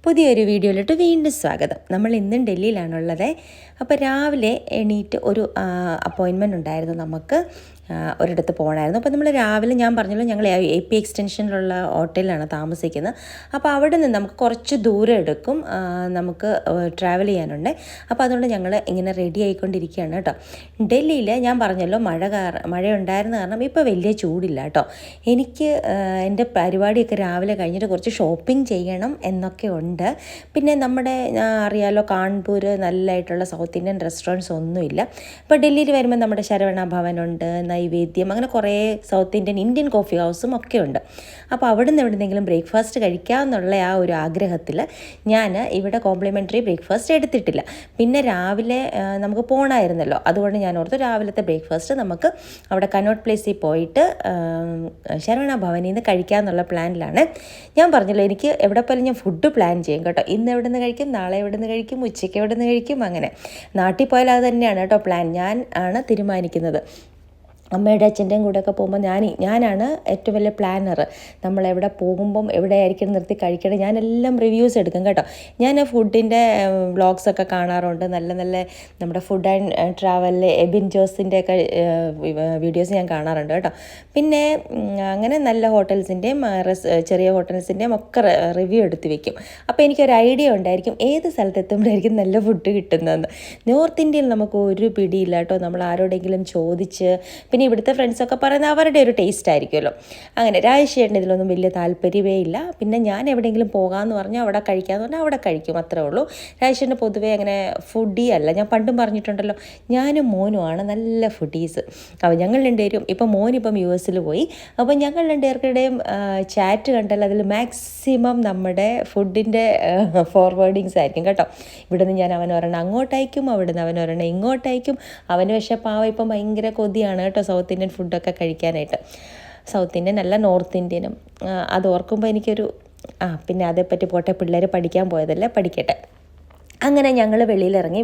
പുതിയൊരു വീഡിയോയിലോട്ട് വീണ്ടും സ്വാഗതം. നമ്മൾ ഇന്നും ഡൽഹിയിലാണുള്ളത്. അപ്പോൾ രാവിലെ എണീറ്റ് ഒരു അപ്പോയിൻമെൻറ്റ് ഉണ്ടായിരുന്നു നമുക്ക്, ഒരിടത്ത് പോകണമായിരുന്നു. അപ്പോൾ നമ്മൾ രാവിലെ ഞാൻ പറഞ്ഞല്ലോ ഞങ്ങൾ AP എക്സ്റ്റൻഷനിലുള്ള ഹോട്ടലിലാണ് താമസിക്കുന്നത്. അപ്പോൾ അവിടെ നിന്ന് നമുക്ക് കുറച്ച് ദൂരം എടുക്കും, നമുക്ക് ട്രാവൽ ചെയ്യാനുണ്ട്. അപ്പോൾ അതുകൊണ്ട് ഞങ്ങൾ ഇങ്ങനെ റെഡി ആയിക്കൊണ്ടിരിക്കുകയാണ് കേട്ടോ. ഡൽഹിയിൽ ഞാൻ പറഞ്ഞല്ലോ മഴ ഉണ്ടായിരുന്ന കാരണം ഇപ്പോൾ വലിയ ചൂടില്ല കേട്ടോ. എനിക്ക് എൻ്റെ പരിപാടിയൊക്കെ രാവിലെ കഴിഞ്ഞിട്ട് കുറച്ച് ഷോപ്പിംഗ് ചെയ്യണം എന്നൊക്കെ ഉണ്ട്. പിന്നെ നമ്മുടെ അറിയാലോ, കാൺപൂർ നല്ലതായിട്ടുള്ള സൗത്ത് ഇന്ത്യൻ റെസ്റ്റോറൻറ്റ്സ് ഒന്നുമില്ല. ഇപ്പോൾ ഡൽഹിയിൽ വരുമ്പോൾ നമ്മുടെ ശരവണ ഭവനുണ്ട്, നൈവേദ്യം, അങ്ങനെ കുറേ സൗത്ത് ഇന്ത്യൻ കോഫി ഹൗസും ഒക്കെ ഉണ്ട്. അപ്പോൾ അവിടെ നിന്ന് എവിടെയെങ്കിലും ബ്രേക്ക്ഫാസ്റ്റ് കഴിക്കാമെന്നുള്ള ആ ഒരു ആഗ്രഹത്തിൽ ഞാൻ ഇവിടെ കോംപ്ലിമെൻ്ററി ബ്രേക്ക്ഫാസ്റ്റ് എടുത്തിട്ടില്ല. പിന്നെ രാവിലെ നമുക്ക് പോകണമായിരുന്നല്ലോ, അതുകൊണ്ട് ഞാൻ ഓർത്തു രാവിലത്തെ ബ്രേക്ക്ഫാസ്റ്റ് നമുക്ക് അവിടെ കനോട്ട് പ്ലേസിൽ പോയിട്ട് ശരവണ ഭവനിൽ നിന്ന് കഴിക്കാമെന്നുള്ള പ്ലാനിലാണ്. ഞാൻ പറഞ്ഞല്ലോ എനിക്ക് എവിടെ പോലും ഞാൻ ഫുഡ് പ്ലാൻ ചെയ്യും കേട്ടോ. ഇന്ന് എവിടെ നിന്ന് കഴിക്കും, നാളെ എവിടെ നിന്ന് കഴിക്കും, ഉച്ചയ്ക്ക് എവിടെ നിന്ന് കഴിക്കും, അങ്ങനെ നാട്ടിൽ പോയാൽ അത് തന്നെയാണ് കേട്ടോ പ്ലാൻ. ഞാൻ ആണ് തീരുമാനിക്കുന്നത്. അമ്മയുടെ അച്ഛൻ്റെയും കൂടെയൊക്കെ പോകുമ്പോൾ ഞാനാണ് ഏറ്റവും വലിയ പ്ലാനർ. നമ്മളെവിടെ പോകുമ്പം എവിടെയായിരിക്കും നിർത്തി കഴിക്കണം, ഞാനെല്ലാം റിവ്യൂസ് എടുക്കും കേട്ടോ. ഞാൻ ഫുഡിൻ്റെ വ്ളോഗ്സൊക്കെ കാണാറുണ്ട്, നല്ല നമ്മുടെ ഫുഡ് ആൻഡ് ട്രാവലിലെ എബിൻ ജോസിൻ്റെയൊക്കെ വീഡിയോസ് ഞാൻ കാണാറുണ്ട് കേട്ടോ. പിന്നെ അങ്ങനെ നല്ല ഹോട്ടൽസിൻ്റെയും ചെറിയ ഹോട്ടൽസിൻ്റെയും ഒക്കെ റിവ്യൂ എടുത്ത് വെക്കും. അപ്പോൾ എനിക്കൊരു ഐഡിയ ഉണ്ടായിരിക്കും ഏത് സ്ഥലത്തെത്തുമ്പോഴായിരിക്കും നല്ല ഫുഡ് കിട്ടുന്നതെന്ന്. നോർത്ത് ഇന്ത്യയിൽ നമുക്ക് ഒരു പിടിയില്ല കേട്ടോ. നമ്മൾ ആരോടെങ്കിലും ചോദിച്ച്, പിന്നെ ഇവിടുത്തെ ഫ്രണ്ട്സൊക്കെ പറയുന്നത് അവരുടെ ഒരു ടേസ്റ്റ് ആയിരിക്കുമല്ലോ. അങ്ങനെ രാജേഷേട്ടന് ഇതിലൊന്നും വലിയ താല്പര്യമേ ഇല്ല. പിന്നെ ഞാൻ എവിടെയെങ്കിലും പോകാമെന്ന് പറഞ്ഞാൽ അവിടെ കഴിക്കാമെന്ന് പറഞ്ഞാൽ അവിടെ കഴിക്കും, അത്രേ ഉള്ളൂ. രാജേഷേട്ടന് പൊതുവേ അങ്ങനെ ഫുഡി അല്ല. ഞാൻ പണ്ടും പറഞ്ഞിട്ടുണ്ടല്ലോ, ഞാനും മോനുമാണ് നല്ല ഫുഡീസ്. അപ്പോൾ ഞങ്ങൾ രണ്ടുപേരും, ഇപ്പം മോനിപ്പം US പോയി. അപ്പോൾ ഞങ്ങൾ രണ്ടുപേർക്കിടെയും ചാറ്റ് കണ്ടാൽ അതിൽ മാക്സിമം നമ്മുടെ ഫുഡിൻ്റെ ഫോർവേഡിങ്സ് ആയിരിക്കും കേട്ടോ. ഇവിടെ നിന്ന് ഞാൻ അവനൊരെണ്ണം അങ്ങോട്ടയക്കും, അവിടെ നിന്ന് അവനൊരെണ്ണം ഇങ്ങോട്ടയക്കും. അവന് പക്ഷേ പാവം ഇപ്പം ഭയങ്കര കൊതിയാണ് കേട്ടോ സൗത്ത് ഇന്ത്യൻ ഫുഡൊക്കെ കഴിക്കാനായിട്ട്. സൗത്ത് ഇന്ത്യൻ അല്ല, നോർത്ത് ഇന്ത്യനും. അത് ഓർക്കുമ്പോൾ എനിക്കൊരു പിന്നെ അതേപ്പറ്റി പോട്ടെ, പിള്ളേർ പഠിക്കാൻ പോയതല്ലേ, പഠിക്കട്ടെ. അങ്ങനെ ഞങ്ങൾ വെളിയിലിറങ്ങി.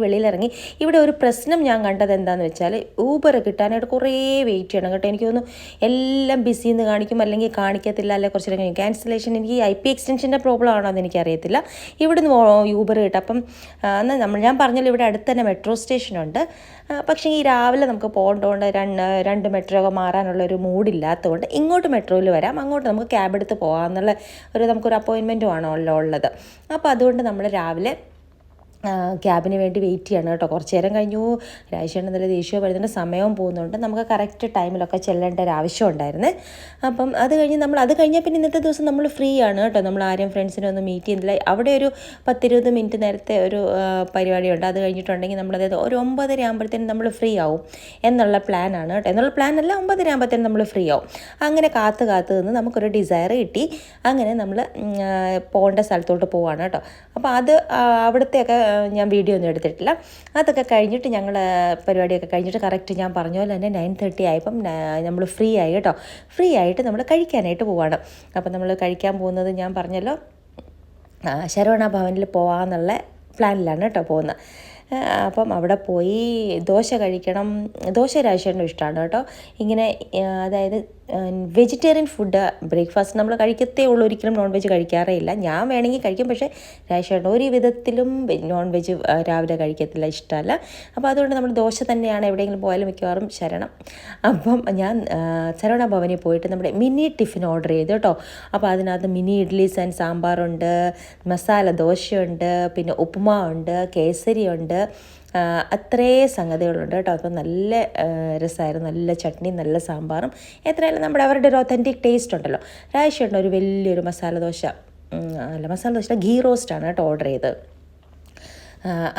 ഇവിടെ ഒരു പ്രശ്നം ഞാൻ കണ്ടത് എന്താണെന്ന് വെച്ചാൽ, ഊബർ കിട്ടാനായിട്ട് കുറേ വെയിറ്റ് ചെയ്യണം കേട്ടോ. എനിക്ക് തോന്നുന്നു എല്ലാം ബിസിന്ന് കാണിക്കും, അല്ലെങ്കിൽ കാണിക്കത്തില്ല, അല്ലെങ്കിൽ കുറച്ച് നേരം ക്യാൻസലേഷൻ. എനിക്ക് IP എക്സ്റ്റൻഷൻ്റെ പ്രോബ്ലം ആണോ എന്ന് എനിക്കറിയത്തില്ല. ഇവിടുന്ന് യൂബർ കിട്ടും. അപ്പം ഞാൻ പറഞ്ഞല്ലോ ഇവിടെ അടുത്ത് തന്നെ മെട്രോ സ്റ്റേഷനുണ്ട്. പക്ഷേ ഈ രാവിലെ നമുക്ക് പോകേണ്ടതുകൊണ്ട് രണ്ട് മെട്രോ ഒക്കെ മാറാനുള്ളൊരു മൂഡില്ലാത്തതുകൊണ്ട് ഇങ്ങോട്ട് മെട്രോയിൽ വരാം, അങ്ങോട്ട് നമുക്ക് ക്യാബ് എടുത്ത് പോകാമെന്നുള്ള നമുക്കൊരു അപ്പോയിൻമെൻറ്റും ആണല്ലോ ഉള്ളത്. അപ്പോൾ അതുകൊണ്ട് നമ്മൾ രാവിലെ ക്യാബിന് വേണ്ടി വെയിറ്റ് ചെയ്യണം കേട്ടോ. കുറച്ച് നേരം കഴിഞ്ഞു. രാജേഷേട്ടൻ നല്ല ദേഷ്യം വരുന്നുണ്ട്, സമയവും പോകുന്നുണ്ട്. നമുക്ക് കറക്റ്റ് ടൈമിലൊക്കെ ചെല്ലേണ്ട ഒരു ആവശ്യം ഉണ്ടായിരുന്നു. അപ്പം അത് കഴിഞ്ഞാൽ പിന്നെ ഇന്നത്തെ ദിവസം നമ്മൾ ഫ്രീ ആണ് കേട്ടോ. നമ്മൾ ആരും ഫ്രണ്ട്സിനെ ഒന്നും മീറ്റ് ചെയ്യുന്നില്ല. അവിടെ ഒരു 10-20 മിനിറ്റ് നേരത്തെ ഒരു പരിപാടിയുണ്ട്. അത് കഴിഞ്ഞിട്ടുണ്ടെങ്കിൽ നമ്മളത് ഒരു 9:30 ആകുമ്പോഴത്തേനും നമ്മൾ ഫ്രീ ആവും എന്നുള്ള പ്ലാനാണ് കേട്ടോ. എന്നുള്ള പ്ലാനല്ല, 9:30 ആകുമ്പോഴത്തേനും നമ്മൾ ഫ്രീ ആവും. അങ്ങനെ കാത്ത് നിന്ന് നമുക്കൊരു ഡിസയർ കിട്ടി. അങ്ങനെ നമ്മൾ പോകേണ്ട സ്ഥലത്തോട്ട് പോവാണ് കേട്ടോ. അപ്പോൾ അത് അവിടുത്തെയൊക്കെ ഞാൻ വീഡിയോ ഒന്നും എടുത്തിട്ടില്ല. അതൊക്കെ കഴിഞ്ഞിട്ട് ഞങ്ങൾ പരിപാടിയൊക്കെ കഴിഞ്ഞിട്ട് കറക്റ്റ് ഞാൻ പറഞ്ഞ പോലെ തന്നെ 9:30 ആയപ്പം നമ്മൾ ഫ്രീ ആയി കേട്ടോ. ഫ്രീ ആയിട്ട് നമ്മൾ കഴിക്കാനായിട്ട് പോവാണ്. അപ്പം നമ്മൾ കഴിക്കാൻ പോകുന്നത് ഞാൻ പറഞ്ഞല്ലോ, ശരവണ ഭവനിൽ പോകാമെന്നുള്ള പ്ലാനിലാണ് കേട്ടോ പോകുന്നത്. അപ്പം അവിടെ പോയി ദോശ കഴിക്കണം. ദോശ രാജേഷേട്ടനും ഇഷ്ടമാണ് കേട്ടോ. ഇങ്ങനെ അതായത് വെജിറ്റേറിയൻ ഫുഡ് ബ്രേക്ക്ഫാസ്റ്റ് നമ്മൾ കഴിക്കത്തേ ഉള്ളൂ, ഒരിക്കലും നോൺ വെജ് കഴിക്കാറേ ഇല്ല. ഞാൻ വേണമെങ്കിൽ കഴിക്കും, പക്ഷേ രാജേഷേട്ടൻ ഒരു വിധത്തിലും നോൺ വെജ് രാവിലെ കഴിക്കത്തില്ല, ഇഷ്ടമല്ല. അപ്പോൾ അതുകൊണ്ട് നമ്മൾ ദോശ തന്നെയാണ് എവിടെയെങ്കിലും പോയാലും മിക്കവാറും ശരണം. അപ്പം ഞാൻ ശരവണ ഭവനിൽ പോയിട്ട് നമ്മുടെ മിനി ടിഫിൻ ഓർഡർ ചെയ്തു കേട്ടോ. അപ്പോൾ അതിനകത്ത് മിനി ഇഡ്ഡലീസ് ആൻഡ് സാമ്പാറുണ്ട്, മസാല ദോശയുണ്ട്, പിന്നെ ഉപ്പുമാവുണ്ട്, കേസരിയുണ്ട്, അത്രേ സംഗതികളുണ്ട് കേട്ടോ. അപ്പോൾ നല്ല രസമായിരുന്നു, നല്ല ചട്നിയും നല്ല സാമ്പാറും. എത്രയായാലും അവരുടെ ഒരു ഒത്തൻറ്റിക് ടേസ്റ്റ് ഉണ്ടല്ലോ. രാജേഷേട്ടൻ ഒരു വലിയൊരു മസാല ദോശ ഗീ റോസ്റ്റാണ് കേട്ടോ ഓർഡർ ചെയ്തത്.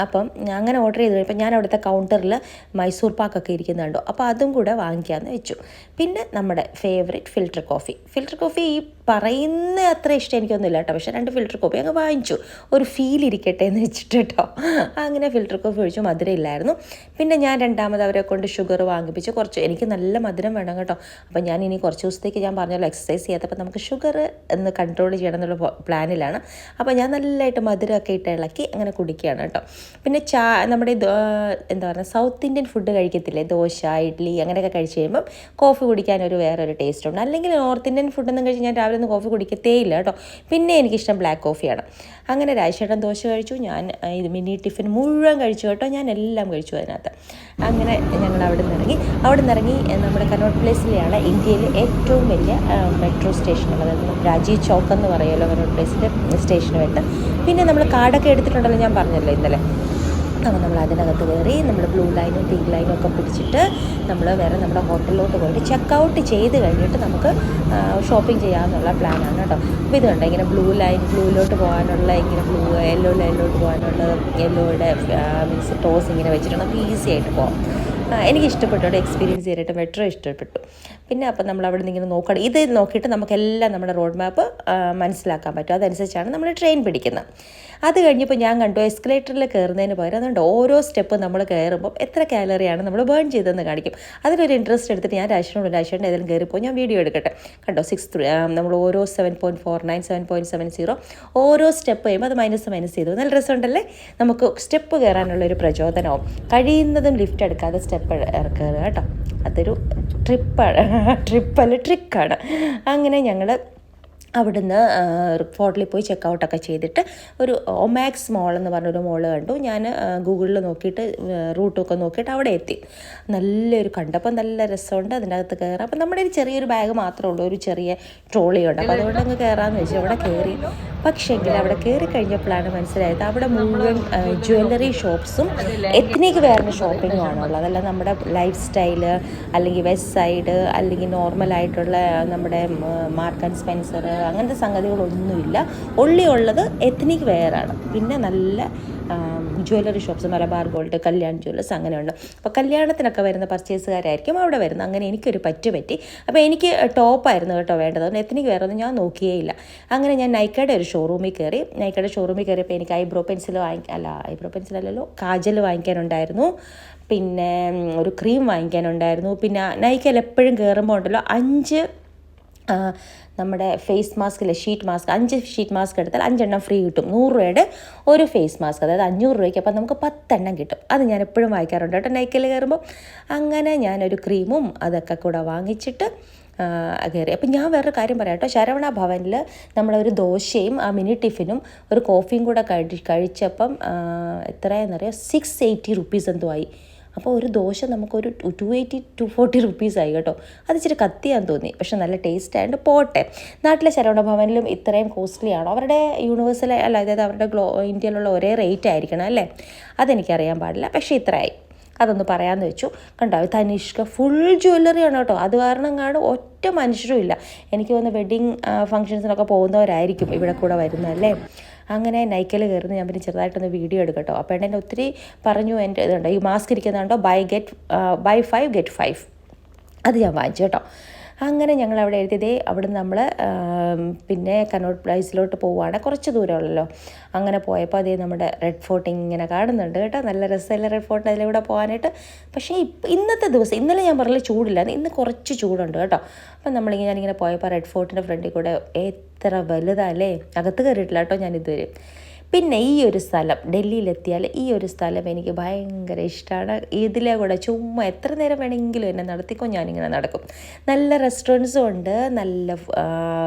അപ്പം അങ്ങനെ ഓർഡർ ചെയ്ത് കഴിയുമ്പോൾ ഞാൻ അവിടുത്തെ കൗണ്ടറിൽ മൈസൂർ പാക്കൊക്കെ ഇരിക്കുന്നുണ്ടോ, അപ്പോൾ അതും കൂടെ വാങ്ങിക്കാമെന്ന് വെച്ചു. പിന്നെ നമ്മുടെ ഫേവറേറ്റ് ഫിൽറ്റർ കോഫി ഈ പറയുന്ന അത്ര ഇഷ്ടം എനിക്കൊന്നുമില്ല കേട്ടോ. പക്ഷേ 2 ഫിൽറ്റർ കോഫി അങ്ങ് വാങ്ങിച്ചു, ഒരു ഫീൽ ഇരിക്കട്ടെ എന്ന് വെച്ചിട്ട് കേട്ടോ. അങ്ങനെ ഫിൽറ്റർ കോഫി ഒഴിച്ചു, മധുരം ഇല്ലായിരുന്നു. പിന്നെ ഞാൻ രണ്ടാമത് അവരെ കൊണ്ട് ഷുഗർ വാങ്ങിപ്പിച്ച്, കുറച്ച് എനിക്ക് നല്ല മധുരം വേണം കേട്ടോ. അപ്പോൾ ഞാൻ ഇനി കുറച്ച് ദിവസത്തേക്ക് ഞാൻ പറഞ്ഞല്ലോ എക്സസൈസ് ചെയ്യാത്തപ്പോൾ നമുക്ക് ഷുഗർ ഒന്ന് കൺട്രോൾ ചെയ്യണം എന്നുള്ള പ്ലാനിലാണ്. അപ്പോൾ ഞാൻ നല്ലതായിട്ട് മധുരമൊക്കെ ഇട്ട് ഇളക്കി അങ്ങനെ കുടിക്കുകയാണ്. കേട്ടോ. പിന്നെ നമ്മുടെ എന്താ പറയുക സൗത്ത് ഇന്ത്യൻ ഫുഡ് കഴിക്കത്തില്ലേ, ദോശ, ഇഡ്ഡലി അങ്ങനെയൊക്കെ കഴിച്ച് കഴിയുമ്പം കോഫി കുടിക്കാനൊരു വേറൊരു ടേസ്റ്റ് ഉണ്ട്. അല്ലെങ്കിൽ നോർത്ത് ഇന്ത്യൻ ഫുഡൊന്നും കഴിച്ച് ഞാൻ രാവിലെ ഒന്നും കോഫി കുടിക്കത്തേ ഇല്ല കേട്ടോ. പിന്നെ എനിക്കിഷ്ടം ബ്ലാക്ക് കോഫിയാണ്. അങ്ങനെ രാജേട്ടൻ ദോശ കഴിച്ചു, ഞാൻ ഇത് മിനി ടിഫിൻ മുഴുവൻ കഴിച്ചു കേട്ടോ. ഞാൻ എല്ലാം കഴിച്ചു അതിനകത്ത്. അങ്ങനെ ഞങ്ങൾ അവിടെ നിന്നിറങ്ങി നമ്മുടെ കനോട്ട് പ്ലേസിലെയാണ് ഇന്ത്യയിലെ ഏറ്റവും വലിയ മെട്രോ സ്റ്റേഷൻ ഉള്ളത്. രാജീവ് ചൗക്ക് എന്ന് പറയുമല്ലോ കനോട്ട് പ്ലേസിൻ്റെ സ്റ്റേഷനുമായിട്ട്. പിന്നെ നമ്മൾ കാർഡൊക്കെ എടുത്തിട്ടുണ്ടല്ലോ, ഞാൻ പറഞ്ഞല്ലോ ഇന്നലെ. അപ്പോൾ നമ്മൾ അതിനകത്ത് കയറി നമ്മൾ ബ്ലൂ ലൈനും പിങ്ക് ലൈനും ഒക്കെ പിടിച്ചിട്ട് നമ്മൾ വേറെ നമ്മുടെ ഹോട്ടലിലോട്ട് പോയിട്ട് ചെക്കൗട്ട് ചെയ്ത് കഴിഞ്ഞിട്ട് നമുക്ക് ഷോപ്പിംഗ് ചെയ്യാമെന്നുള്ള പ്ലാനാണ് കേട്ടോ. അപ്പോൾ ഇതുണ്ട് ഇങ്ങനെ ബ്ലൂയിലോട്ട് പോകാനുള്ള ഇങ്ങനെ യെല്ലോ ലൈനിലോട്ട് പോകാനുള്ള യെല്ലോയുടെ മീൻസ് ടോസ് ഇങ്ങനെ വെച്ചിട്ടുണ്ട്. നമുക്ക് ഈസി ആയിട്ട് പോകാം. എനിക്ക് ഇഷ്ടപ്പെട്ടു കേട്ടോ, എക്സ്പീരിയൻസ് ചെയ്യാനായിട്ട് മെട്രോ ഇഷ്ടപ്പെട്ടു. പിന്നെ അപ്പം നമ്മൾ അവിടെ നിന്ന് ഇങ്ങനെ നോക്കണം, ഇത് നോക്കിയിട്ട് നമുക്കെല്ലാം നമ്മുടെ റോഡ് മാപ്പ് മനസ്സിലാക്കാൻ പറ്റും. അതനുസരിച്ചാണ് നമ്മൾ ട്രെയിൻ പിടിക്കുന്നത്. അത് കഴിഞ്ഞപ്പോൾ ഞാൻ കണ്ടു എസ്കലേറ്ററിൽ കയറുന്നതിന് പകരം അതുകൊണ്ട് ഓരോ സ്റ്റെപ്പ് നമ്മൾ കയറുമ്പോൾ എത്ര കാലറിയാണ് നമ്മൾ ബേൺ ചെയ്തതെന്ന് കാണിക്കും. അതിലൊരു ഇൻട്രസ്റ്റ് എടുത്തിട്ട് ഞാൻ രാജേട്ടൻ ഏതെങ്കിലും കയറിപ്പോൾ ഞാൻ വീഡിയോ എടുക്കട്ടെ കണ്ടോ. 6 നമ്മൾ ഓരോ 7.49 7.70 ഓരോ സ്റ്റെപ്പ് കഴിയുമ്പോൾ അത് മൈനസ് ചെയ്തു. നല്ല രസമുണ്ടല്ലേ. നമുക്ക് സ്റ്റെപ്പ് കയറാനുള്ളൊരു പ്രചോദനവും. കഴിയുന്നതും ലിഫ്റ്റ് എടുക്കാതെ സ്റ്റെപ്പ് കയറുക കേട്ടോ. അതൊരു ട്രിക്കാണ്. അങ്ങനെ ഞങ്ങൾ അവിടുന്ന് ഫോർട്ടിൽ പോയി ചെക്കൗട്ടൊക്കെ ചെയ്തിട്ട് ഒരു ഒമാക്സ് മോൾ എന്ന് പറഞ്ഞൊരു മോള് കണ്ടു. ഞാൻ ഗൂഗിളിൽ നോക്കിയിട്ട് റൂട്ടൊക്കെ നോക്കിയിട്ട് അവിടെ എത്തി. കണ്ടപ്പോൾ നല്ല രസമുണ്ട് അതിൻ്റെ അകത്ത് കയറാം. അപ്പം നമ്മുടെ ഒരു ചെറിയൊരു ബാഗ് മാത്രമേ ഉള്ളൂ, ഒരു ചെറിയ ട്രോളി ഉണ്ട്. അപ്പോൾ അതുകൊണ്ട് അങ്ങ് കയറാമെന്ന് വെച്ചു അവിടെ കയറി. പക്ഷേങ്കിൽ അവിടെ കയറി കഴിഞ്ഞപ്പോഴാണ് മനസ്സിലായത് അവിടെ മുഴുവൻ ജ്വല്ലറി ഷോപ്സും എത്നിക് വെയറിൻ്റെ ഷോപ്പിങ്ങും ആണുള്ളത്. അതല്ല നമ്മുടെ ലൈഫ് സ്റ്റൈല് അല്ലെങ്കിൽ വെസ്റ്റ് സൈഡ് അല്ലെങ്കിൽ നോർമലായിട്ടുള്ള നമ്മുടെ മാർക്ക് ആൻഡ് സ്പെൻസർ അങ്ങനത്തെ സംഗതികളൊന്നുമില്ല. ഉള്ളത് എത്നിക് വെയറാണ്. പിന്നെ നല്ല jewellery shops, Malabar gold, Kalyan Jewellers അങ്ങനെയുണ്ട്. അപ്പോൾ കല്യാണത്തിനൊക്കെ വരുന്ന പർച്ചേസുകാരായിരിക്കും അവിടെ വരുന്നത്. അങ്ങനെ എനിക്കൊരു പറ്റി. അപ്പോൾ എനിക്ക് ടോപ്പായിരുന്നു കേട്ടോ വേണ്ടത്. അതുകൊണ്ട് എത്നിക് വെയർ ഒന്നും ഞാൻ നോക്കിയേ ഇല്ല. അങ്ങനെ ഞാൻ നൈക്കയുടെ ഒരു ഷോറൂമിൽ കയറിയപ്പോൾ എനിക്ക് ഐബ്രോ പെൻസിലല്ലോ കാജൽ വാങ്ങിക്കാനുണ്ടായിരുന്നു. പിന്നെ ഒരു ക്രീം വാങ്ങിക്കാനുണ്ടായിരുന്നു. പിന്നെ നൈക്കയിൽ എപ്പോഴും കയറുമ്പോൾ ഉണ്ടല്ലോ 5 നമ്മുടെ ഫേസ് മാസ്കിലെ ഷീറ്റ് മാസ്ക് 5 ഷീറ്റ് മാസ്ക് എടുത്താൽ 5 എണ്ണം ഫ്രീ കിട്ടും. 100 രൂപയുടെ ഒരു ഫേസ് മാസ്ക്, അതായത് 500 രൂപയ്ക്ക്. അപ്പം നമുക്ക് 10 എണ്ണം കിട്ടും. അത് ഞാൻ എപ്പോഴും വാങ്ങിക്കാറുണ്ട് കേട്ടോ നൈക്കയിൽ കയറുമ്പോൾ. അങ്ങനെ ഞാനൊരു ക്രീമും അതൊക്കെ കൂടെ വാങ്ങിച്ചിട്ട് കയറി. അപ്പം ഞാൻ വേറൊരു കാര്യം പറയാം കേട്ടോ. ശരവണ ഭവനിൽ നമ്മളൊരു ദോശയും മിനി ടിഫിനും ഒരു കോഫിയും കൂടെ കഴിച്ചപ്പം എത്രയാണെന്നറിയാം 680 റുപ്പീസ് എന്തോ ആയി. അപ്പോൾ ഒരു ദോശ നമുക്കൊരു 280-240 റുപ്പീസായി കേട്ടോ. അത് ഇച്ചിരി കത്തിയാന്ന് തോന്നി, പക്ഷെ നല്ല ടേസ്റ്റ് ആയതുകൊണ്ട് പോട്ടെ. നാട്ടിലെ ശരവണ ഭവനിലും ഇത്രയും കോസ്റ്റ്ലി ആണോ? അവരുടെ യൂണിവേഴ്സൽ അതായത് അവരുടെ ഇന്ത്യയിലുള്ള ഒരേ റേറ്റ് ആയിരിക്കണം അല്ലേ? അതെനിക്കറിയാൻ പാടില്ല, പക്ഷേ ഇത്രയായി. അതൊന്ന് പറയാമെന്ന് വെച്ചു. കണ്ടോ തനിഷ്ക ഫുൾ ജ്വല്ലറിയാണ് കേട്ടോ. അത് കാരണം ഒറ്റ മനുഷ്യരും ഇല്ല. എനിക്ക് തോന്നുന്നു വെഡ്ഡിങ് ഫംഗ്ഷൻസിനൊക്കെ പോകുന്നവരായിരിക്കും ഇവിടെ കൂടെ വരുന്നതല്ലേ. അങ്ങനെ നൈക്കയിൽ കയറുന്ന ഞാൻ പിന്നെ ചെറുതായിട്ടൊന്ന് വീഡിയോ എടുക്കട്ടോ. അപ്പോൾ എന്നെ ഒത്തിരി പറഞ്ഞു എൻ്റെ ഇതുണ്ട് ഈ മാസ്ക് ഇരിക്കുന്നുണ്ടോ ബൈ 5 get 5 അത് ഞാൻ വാങ്ങിച്ചു കേട്ടോ. അങ്ങനെ ഞങ്ങൾ അവിടെ എഴുതിയതേ അവിടുന്ന് നമ്മൾ പിന്നെ കനോട്ട് പ്ലേസിലോട്ട് പോവുകയാണ്. കുറച്ച് ദൂരമുള്ളല്ലോ. അങ്ങനെ പോയപ്പോൾ അതേ നമ്മുടെ റെഡ് ഫോർട്ട് ഇങ്ങനെ കാണുന്നുണ്ട് കേട്ടോ. നല്ല രസമല്ല റെഡ് ഫോർട്ട് അതിലൂടെ പോകാനായിട്ട്. പക്ഷേ ഇന്നത്തെ ദിവസം ഇന്നലെ ഞാൻ പറഞ്ഞില്ല ചൂടില്ലായിരുന്നു, ഇന്ന് കുറച്ച് ചൂടുണ്ട് കേട്ടോ. അപ്പം ഞാനിങ്ങനെ പോയപ്പോൾ റെഡ് ഫോർട്ടിൻ്റെ ഫ്രണ്ടിൽ കൂടെ എത്ര വലുതല്ലേ. അകത്ത് കയറിയിട്ടില്ല കേട്ടോ ഞാൻ ഇതുവരെ. പിന്നെ ഈ ഒരു സ്ഥലം ഡൽഹിയിലെത്തിയാൽ ഈ ഒരു സ്ഥലം എനിക്ക് ഭയങ്കര ഇഷ്ടമാണ്. ഇതിലെ കൂടെ ചുമ്മാ എത്ര നേരം വേണമെങ്കിലും എന്നെ നടത്തിക്കോ, ഞാനിങ്ങനെ നടക്കും. നല്ല റെസ്റ്റോറൻറ്റ്സും ഉണ്ട്, നല്ല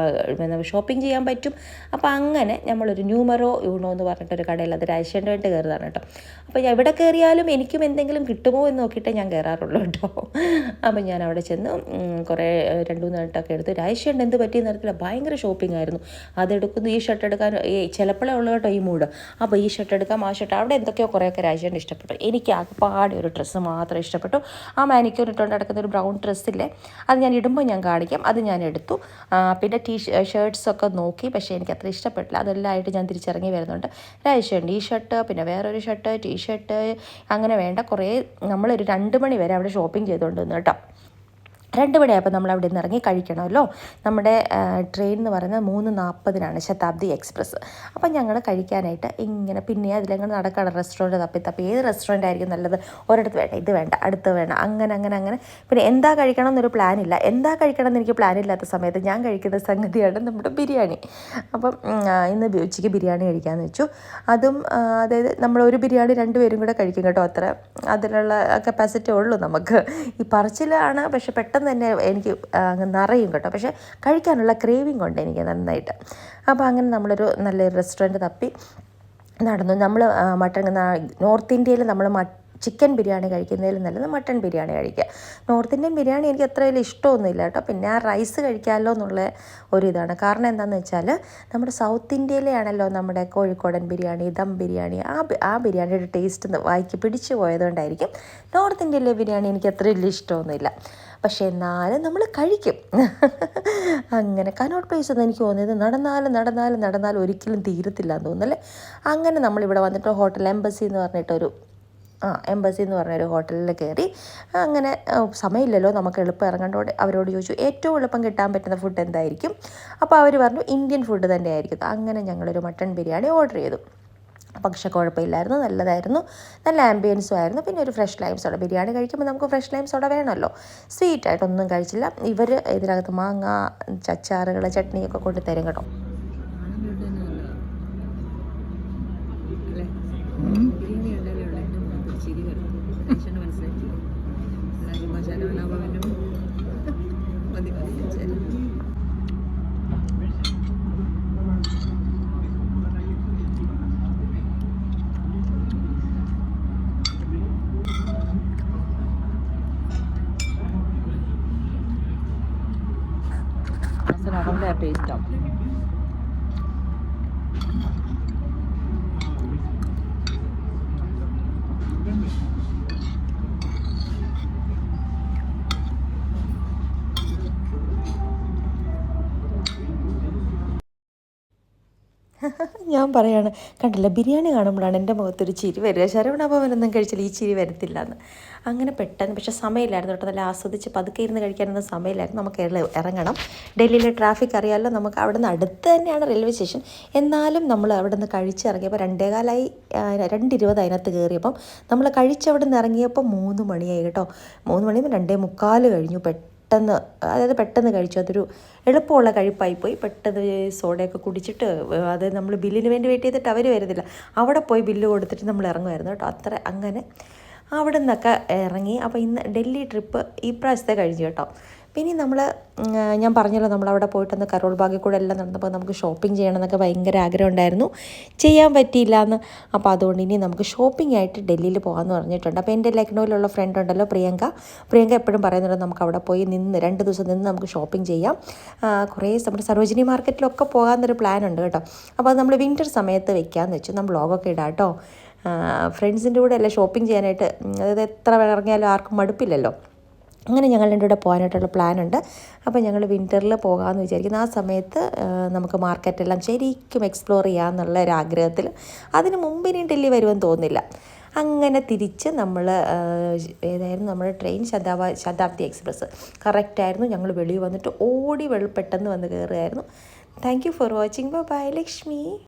ഷോപ്പിംഗ് ചെയ്യാൻ പറ്റും. അപ്പോൾ അങ്ങനെ നമ്മളൊരു ന്യൂമറോ യൂണോ എന്ന് പറഞ്ഞിട്ടൊരു കടയിൽ അത് രാജേഷൻ്റെ വേണ്ടി കയറുന്നതാണ് കേട്ടോ. അപ്പോൾ എവിടെ കയറിയാലും എനിക്കും എന്തെങ്കിലും കിട്ടുമോ എന്ന് നോക്കിയിട്ടേ ഞാൻ കയറാറുള്ളൂ കേട്ടോ. അപ്പോൾ ഞാൻ അവിടെ ചെന്ന് കുറേ 2-3 മിനിറ്റൊക്കെ എടുത്തു. രാജേഷൻ്റെ എന്ത് പറ്റിയെന്ന് അറിയത്തില്ല, ഭയങ്കര ഷോപ്പിംഗ് ആയിരുന്നു. അതെടുക്കുന്നു, ഈ ഷർട്ട് എടുക്കാൻ ചിലപ്പോഴേ ഉള്ളൂ കേട്ടോ ഈ മൂഡ്. അപ്പോൾ ഈ ഷർട്ട് എടുക്കാം, ആ ഷർട്ട് അവിടെ എന്തൊക്കെയോ കുറേയൊക്കെ രാജേഷന് ഇഷ്ടപ്പെട്ടു. എനിക്ക് ആകെപ്പാടെ ഒരു ഡ്രസ്സ് മാത്രം ഇഷ്ടപ്പെട്ടു. ആ മാനിക്യൂർ ഇട്ടുകൊണ്ട് നടക്കുന്ന ഒരു ബ്രൗൺ ഡ്രസ്സില്ലേ, അത് ഞാൻ ഇടുമ്പോൾ ഞാൻ കാണിക്കാം. അത് ഞാൻ എടുത്തു. പിന്നെ ഷർട്ട്സൊക്കെ നോക്കി, പക്ഷേ എനിക്ക് അത്ര ഇഷ്ടപ്പെട്ടില്ല. അതെല്ലാം ആയിട്ട് ഞാൻ തിരിച്ചിറങ്ങി വരുന്നുണ്ട്. രാജേഷൻ്റെ ഈ ഷർട്ട്, പിന്നെ വേറൊരു ഷർട്ട്, ടീഷർട്ട്, അങ്ങനെ വേണ്ട കുറേ നമ്മളൊരു 2 മണി വരെ അവിടെ ഷോപ്പിംഗ് ചെയ്തുകൊണ്ട് നിന്ന് കേട്ടോ. 2 മണിയായപ്പോൾ നമ്മൾ അവിടെ നിന്ന് ഇറങ്ങി കഴിക്കണമല്ലോ. നമ്മുടെ ട്രെയിൻ എന്ന് പറയുന്നത് 3:40 ശതാബ്ദി എക്സ്പ്രസ്. അപ്പം ഞങ്ങൾ കഴിക്കാനായിട്ട് ഇങ്ങനെ പിന്നെ അതിലങ്ങനെ നടക്കുകയാണ് റെസ്റ്റോറൻറ്റ് തപ്പി ഏത് റെസ്റ്റോറൻ്റ് ആയിരിക്കും നല്ലത്, ഒരിടത്ത് വേണ്ട, ഇത് വേണ്ട, അടുത്ത് വേണ്ട, അങ്ങനെ. പിന്നെ എന്താ കഴിക്കണം എന്നൊരു പ്ലാനില്ല. എന്താ കഴിക്കണം എന്ന് എനിക്ക് പ്ലാനില്ലാത്ത സമയത്ത് ഞാൻ കഴിക്കുന്ന സംഗതിയാണ് നമ്മുടെ ബിരിയാണി. അപ്പം ഇന്ന് ഉച്ചയ്ക്ക് ബിരിയാണി കഴിക്കാമെന്ന് വെച്ചു. അതും അതായത് നമ്മളൊരു ബിരിയാണി 2 പേരും കൂടെ കഴിക്കും കേട്ടോ. അത്ര അതിനുള്ള കപ്പാസിറ്റി ഉള്ളൂ നമുക്ക്. ഈ പറച്ചിലാണ്, പക്ഷെ പെട്ടെന്ന് തന്നെ എനിക്ക് അങ്ങ് നിറയും കേട്ടോ. പക്ഷേ കഴിക്കാനുള്ള ക്രേവിങ് ഉണ്ട് എനിക്ക് നന്നായിട്ട്. അപ്പോൾ അങ്ങനെ നമ്മളൊരു നല്ലൊരു റെസ്റ്റോറൻറ്റ് തപ്പി നടന്നു. നമ്മൾ നോർത്ത് ഇന്ത്യയിൽ നമ്മൾ ചിക്കൻ ബിരിയാണി കഴിക്കുന്നതിൽ നല്ലത് മട്ടൺ ബിരിയാണി കഴിക്കുക. നോർത്ത് ഇന്ത്യൻ ബിരിയാണി എനിക്ക് അത്ര വലിയ ഇഷ്ടമൊന്നുമില്ല കേട്ടോ. പിന്നെ ആ റൈസ് കഴിക്കാമല്ലോ എന്നുള്ള ഒരിതാണ്. കാരണം എന്താണെന്ന് വെച്ചാൽ നമ്മുടെ സൗത്ത് ഇന്ത്യയിലെയാണല്ലോ നമ്മുടെ കോഴിക്കോടൻ ബിരിയാണി, ദം ബിരിയാണി, ആ ബിരിയാണിയുടെ ടേസ്റ്റ് വായിക്ക് പിടിച്ചു പോയതുകൊണ്ടായിരിക്കും നോർത്ത് ഇന്ത്യയിലെ ബിരിയാണി എനിക്ക് അത്ര വലിയ ഇഷ്ടമൊന്നുമില്ല. പക്ഷേ എന്നാലും നമ്മൾ കഴിക്കും. അങ്ങനെ കനോട്ട് പ്ലേസ് എന്ന് എനിക്ക് തോന്നിയത് നടന്നാലും ഒരിക്കലും തീരത്തില്ല എന്ന് തോന്നുന്നല്ലേ. അങ്ങനെ നമ്മളിവിടെ വന്നിട്ട് ഹോട്ടൽ എംബസി എന്ന് പറഞ്ഞൊരു ഹോട്ടലിൽ കയറി. അങ്ങനെ സമയമില്ലല്ലോ, നമുക്ക് എളുപ്പം ഇറങ്ങേണ്ടോടെ അവരോട് ചോദിച്ചു ഏറ്റവും എളുപ്പം കിട്ടാൻ പറ്റുന്ന ഫുഡ് എന്തായിരിക്കും. അപ്പോൾ അവർ പറഞ്ഞു ഇന്ത്യൻ ഫുഡ് തന്നെ ആയിരിക്കും. അങ്ങനെ ഞങ്ങളൊരു മട്ടൺ ബിരിയാണി ഓർഡർ ചെയ്തു. പക്ഷേ കുഴപ്പമില്ലായിരുന്നു, നല്ലതായിരുന്നു, നല്ല ആംബിയൻസും ആയിരുന്നു. പിന്നെ ഒരു ഫ്രഷ് ലൈം സോഡ. ബിരിയാണി കഴിക്കുമ്പോൾ നമുക്ക് ഫ്രഷ് ലൈം സോഡ വേണമല്ലോ. സ്വീറ്റായിട്ടൊന്നും കഴിച്ചില്ല. ഇവർ ഇതിനകത്ത് മാങ്ങ, അച്ചാറുകൾ, ചട്നിയൊക്കെ കൊണ്ട് തരും കേട്ടോ. അവരുടെ ടേസ്റ്റാണ്. ഞാൻ പറയാണ്, കണ്ടില്ല ബിരിയാണി കാണുമ്പോഴാണ് എൻ്റെ മുഖത്തൊരു ചിരി വരിക. ശരവണഭവനൊന്നും കഴിച്ചാൽ ഈ ചിരി വരത്തില്ല എന്ന്. അങ്ങനെ പെട്ടെന്ന്, പക്ഷേ സമയമില്ലായിരുന്നു കേട്ടോ. നല്ല ആസ്വദിച്ച് പതുക്കെ ഇരുന്ന് കഴിക്കാനൊന്നും സമയമില്ലായിരുന്നു. നമുക്ക് ഇറങ്ങണം. ഡൽഹിയിലെ ട്രാഫിക് അറിയാമല്ലോ. നമുക്ക് അവിടെ നിന്ന് അടുത്ത് തന്നെയാണ് റെയിൽവേ സ്റ്റേഷൻ. എന്നാലും നമ്മൾ അവിടെ നിന്ന് കഴിച്ചിറങ്ങിയപ്പോൾ 2:15 2:20 അതിനകത്ത് കയറിയപ്പം നമ്മൾ കഴിച്ചവിടെ നിന്ന് ഇറങ്ങിയപ്പോൾ 3 മണിയായി കേട്ടോ. 3 മണി 2:45 കഴിഞ്ഞു. പെട്ടെന്ന് കഴിച്ചു. അതൊരു എളുപ്പമുള്ള കഴിപ്പായിപ്പോയി. പെട്ടെന്ന് സോഡയൊക്കെ കുടിച്ചിട്ട് അതായത് നമ്മൾ ബില്ലിന് വേണ്ടി വെയിറ്റ് ചെയ്തിട്ട് അവർ വരുന്നില്ല, അവിടെ പോയി ബില്ല് കൊടുത്തിട്ട് നമ്മൾ ഇറങ്ങുമായിരുന്നു കേട്ടോ. അങ്ങനെ അവിടെ നിന്നൊക്കെ ഇറങ്ങി. അപ്പോൾ ഇന്ന് ഡൽഹി ട്രിപ്പ് ഈ പ്രാവശ്യത്തെ കഴിഞ്ഞു കേട്ടോ. പിന്നെ ഞാൻ പറഞ്ഞല്ലോ നമ്മളവിടെ പോയിട്ടൊന്ന് കരോൾ ബാഗിൽ കൂടെ എല്ലാം നടന്നപ്പോൾ നമുക്ക് ഷോപ്പിംഗ് ചെയ്യണം എന്നൊക്കെ ഭയങ്കര ആഗ്രഹം ഉണ്ടായിരുന്നു. ചെയ്യാൻ പറ്റിയില്ല എന്ന്. അപ്പോൾ അതുകൊണ്ട് ഇനി നമുക്ക് ഷോപ്പിംഗ് ആയിട്ട് ഡൽഹിയിൽ പോകാമെന്ന് പറഞ്ഞിട്ടുണ്ട്. അപ്പോൾ എൻ്റെ ലക്നൗവിലുള്ള ഫ്രണ്ട് ഉണ്ടല്ലോ പ്രിയങ്ക എപ്പോഴും പറയുന്നുണ്ട് നമുക്ക് അവിടെ പോയി 2 ദിവസം നിന്ന് നമുക്ക് ഷോപ്പിംഗ് ചെയ്യാം. കുറേ നമ്മുടെ സരോജിനി മാർക്കറ്റിലൊക്കെ പോകാമെന്നൊരു പ്ലാൻ ഉണ്ട് കേട്ടോ. അപ്പോൾ അത് നമ്മൾ വിൻ്റർ സമയത്ത് വെക്കാമെന്ന് വെച്ചു. നമ്മൾ വ്ളോഗൊക്കെ ഇടാം കേട്ടോ. ഫ്രണ്ട്സിൻ്റെ കൂടെ അല്ലേ ഷോപ്പിംഗ് ചെയ്യാനായിട്ട്, അതായത് എത്ര ഇറങ്ങിയാലും ആർക്കും മടുപ്പില്ലല്ലോ. അങ്ങനെ ഞങ്ങൾ എൻ്റെ കൂടെ പോകാനായിട്ടുള്ള പ്ലാനുണ്ട്. അപ്പോൾ ഞങ്ങൾ വിൻ്ററിൽ പോകാമെന്ന് വിചാരിക്കുന്നു. ആ സമയത്ത് നമുക്ക് മാർക്കറ്റെല്ലാം ശരിക്കും എക്സ്പ്ലോർ ചെയ്യാമെന്നുള്ള ഒരാഗ്രഹത്തിൽ. അതിന് മുമ്പ് ഇനി ഡൽഹി വരുമെന്ന് തോന്നുന്നില്ല. അങ്ങനെ തിരിച്ച് നമ്മൾ ഏതായിരുന്നു നമ്മുടെ ട്രെയിൻ ശതാബ്ദി എക്സ്പ്രസ് കറക്റ്റായിരുന്നു. ഞങ്ങൾ വെളിയിൽ വന്നിട്ട് പെട്ടെന്ന് വന്ന് കയറുകയായിരുന്നു. Thank you for watching. Bye Lakshmi.